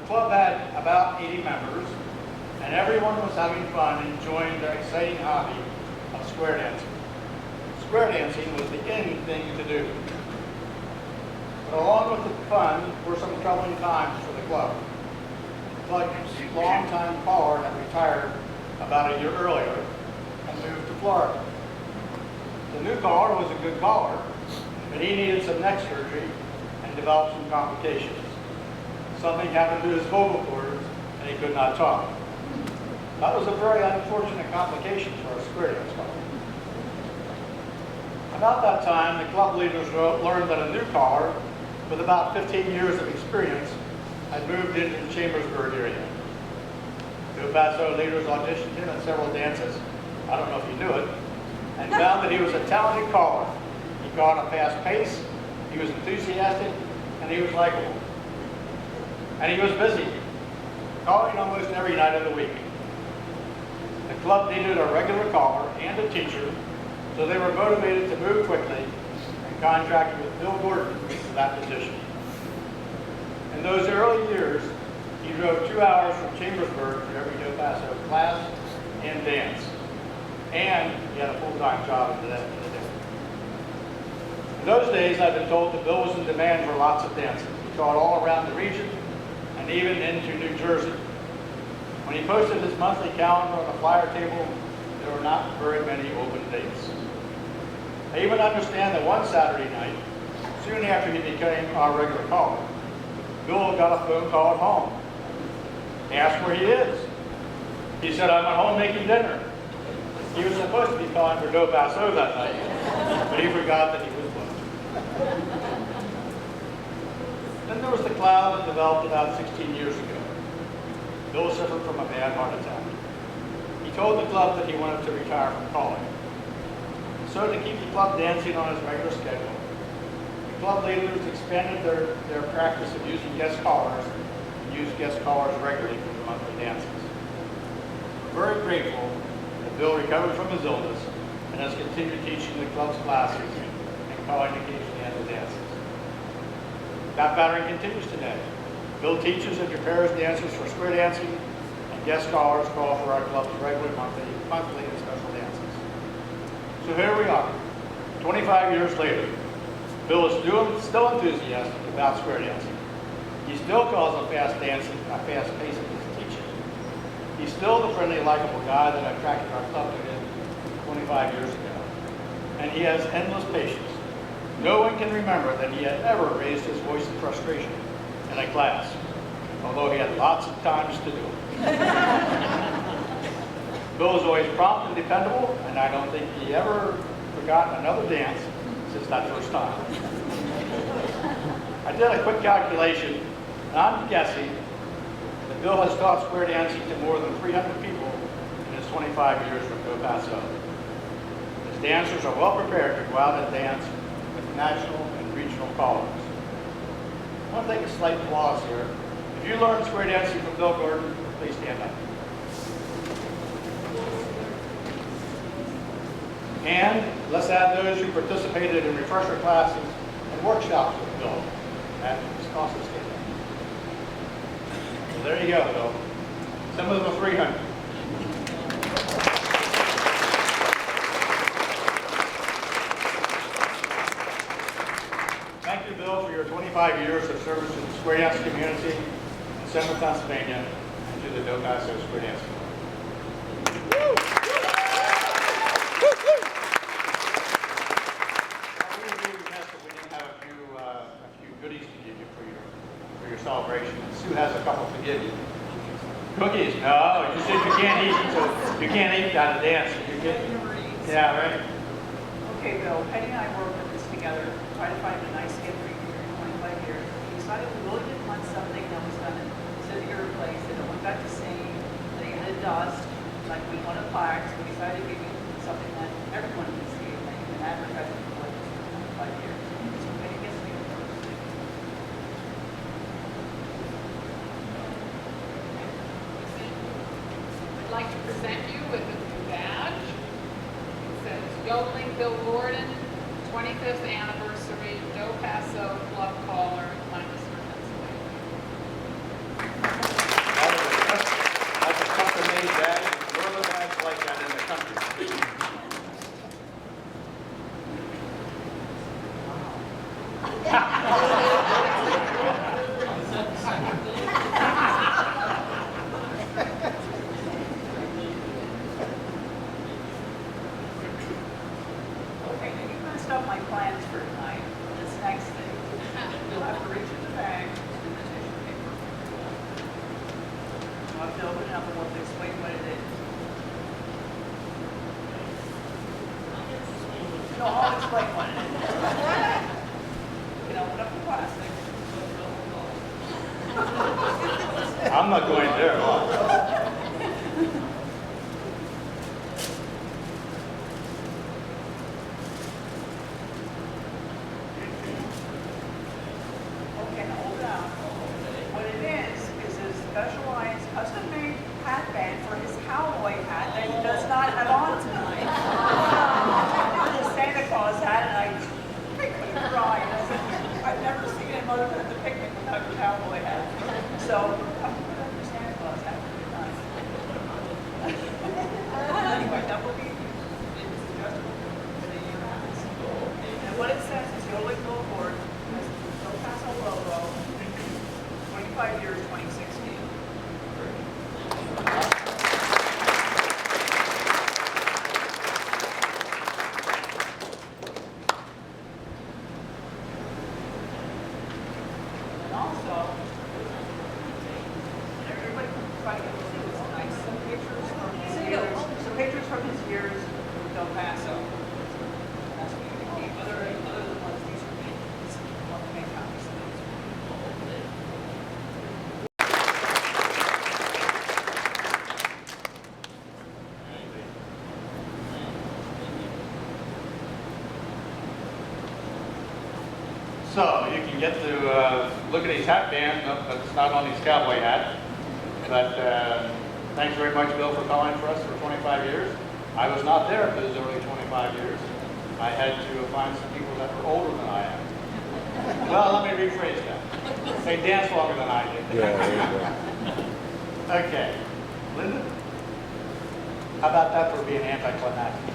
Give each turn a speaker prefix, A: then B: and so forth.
A: club had about 80 members, and everyone was having fun and enjoying their exciting hobby of square dancing. Square dancing was the in thing to do. But along with the fun were some troubling times for the club. The club's longtime caller had retired about a year earlier and moved to Florida. The new caller was a good caller, but he needed some neck surgery and developed some complications. Something happened to his vocal cords and he could not talk. That was a very unfortunate complication for a square dance club. About that time, the club leaders learned that a new caller with about 15 years of experience had moved into the Chambersburg area. Dopaso leaders auditioned him at several dances, I don't know if you knew it, and found that he was a talented caller. He caught a fast pace, he was enthusiastic, and he was likable. And he was busy, calling almost every night of the week. The club needed a regular caller and a teacher, so they were motivated to move quickly and contracted with Bill Gordon for that position. In those early years, he drove 2 hours from Chambersburg for every Dopaso class and dance. And he had a full-time job in the day. In those days, I've been told that Bill was in demand for lots of dances. He taught all around the region and even into New Jersey. When he posted his monthly calendar on the flyer table, there were not very many open dates. I even understand that one Saturday night, soon after he became our regular caller, Bill got a phone call at home. He asked where he is. He said, "I'm at home making dinner." He was supposed to be calling for Dopaso that night, but he forgot that he was booked. Then there was the cloud that developed about 16 years ago. Bill suffered from a bad heart attack. He told the club that he wanted to retire from calling. So to keep the club dancing on his regular schedule, the club leaders expanded their practice of using guest callers and used guest callers regularly for the monthly dances. We're very grateful that Bill recovered from his illness and has continued teaching the club's classes and calling occasionally at the dances. That pattern continues today. Bill teaches and prepares dancers for square dancing, and guest callers call for our club's regular monthly and special dances. So here we are, 25 years later. Bill is still enthusiastic about square dancing. He still calls a fast dancing a fast pace of his teaching. He's still the friendly, likable guy that attracted our club to him 25 years ago. And he has endless patience. No one can remember that he had ever raised his voice in frustration in a class, although he had lots of times to do it. Bill is always prompt and dependable, and I don't think he ever forgot another dance since that first time. I did a quick calculation, and I'm guessing that Bill has taught square dancing to more than 300 people in his 25 years with Dopaso. His dancers are well prepared to go out and dance with national and regional callers. I want to take a slight pause here. If you learned square dancing from Bill Gordon, please stand up. And let's add those who participated in refresher classes and workshops with Bill at Wisconsin State. So there you go, Bill. Some of them are 300. Thank you, Bill, for your 25 years of service to the square dance community in Central Pennsylvania and to the Dopaso Square Dance Club. Goodies to give you for your celebration. And Sue has a couple to give you. Cookies? No, you said you can't eat, so you can't eat at a dance. Yeah, right.
B: Okay, Bill. Penny and I worked on this together, try to find a nice gift for you for your 25 years. We decided we really didn't want something that was going to sit at your place that no one got to see, that you had dust, like we wanted plaques. So we decided to give you something that everyone can see and that you can advertise it for 25 years. So Penny gets to be the first.
C: I'd like to present you with a new badge. It says Yodeling Bill Gordon, 25th Anniversary Dopaso Club Caller, Lancaster, Pennsylvania.
B: have to open it up and we'll have to explain what it is. No, I'll explain what it is. You know, open up the plastic.
A: I'm not going there at all.
B: Okay, now hold it out. What it is a specialized, custom-made hat band for his cowboy hat that he does not have on tonight. His Santa Claus hat, and I couldn't cry. I've never seen him other than at the picnic without a cowboy hat. So I'm going to put on your Santa Claus hat for tonight. Anyway, that will be it's adjustable to the year hats. And what it says is yodeling billboard has the Dopaso logo, 25 years, 2016. And also, everybody can try to get to see this nice, some pictures from his years with Del Paso. That's what you can keep. Other than ones, these are things, I'll make copies of these.
A: So you can get to look at these hat bands, but it's not on these cowboy hats. But thanks very much, Bill, for calling for us for 25 years. I was not there for those early 25 years. I had to find some people that were older than I am. Well, let me rephrase that. They danced longer than I did.
D: Yeah, there you go.
A: Okay. Linda? How about that for being anticlimactic?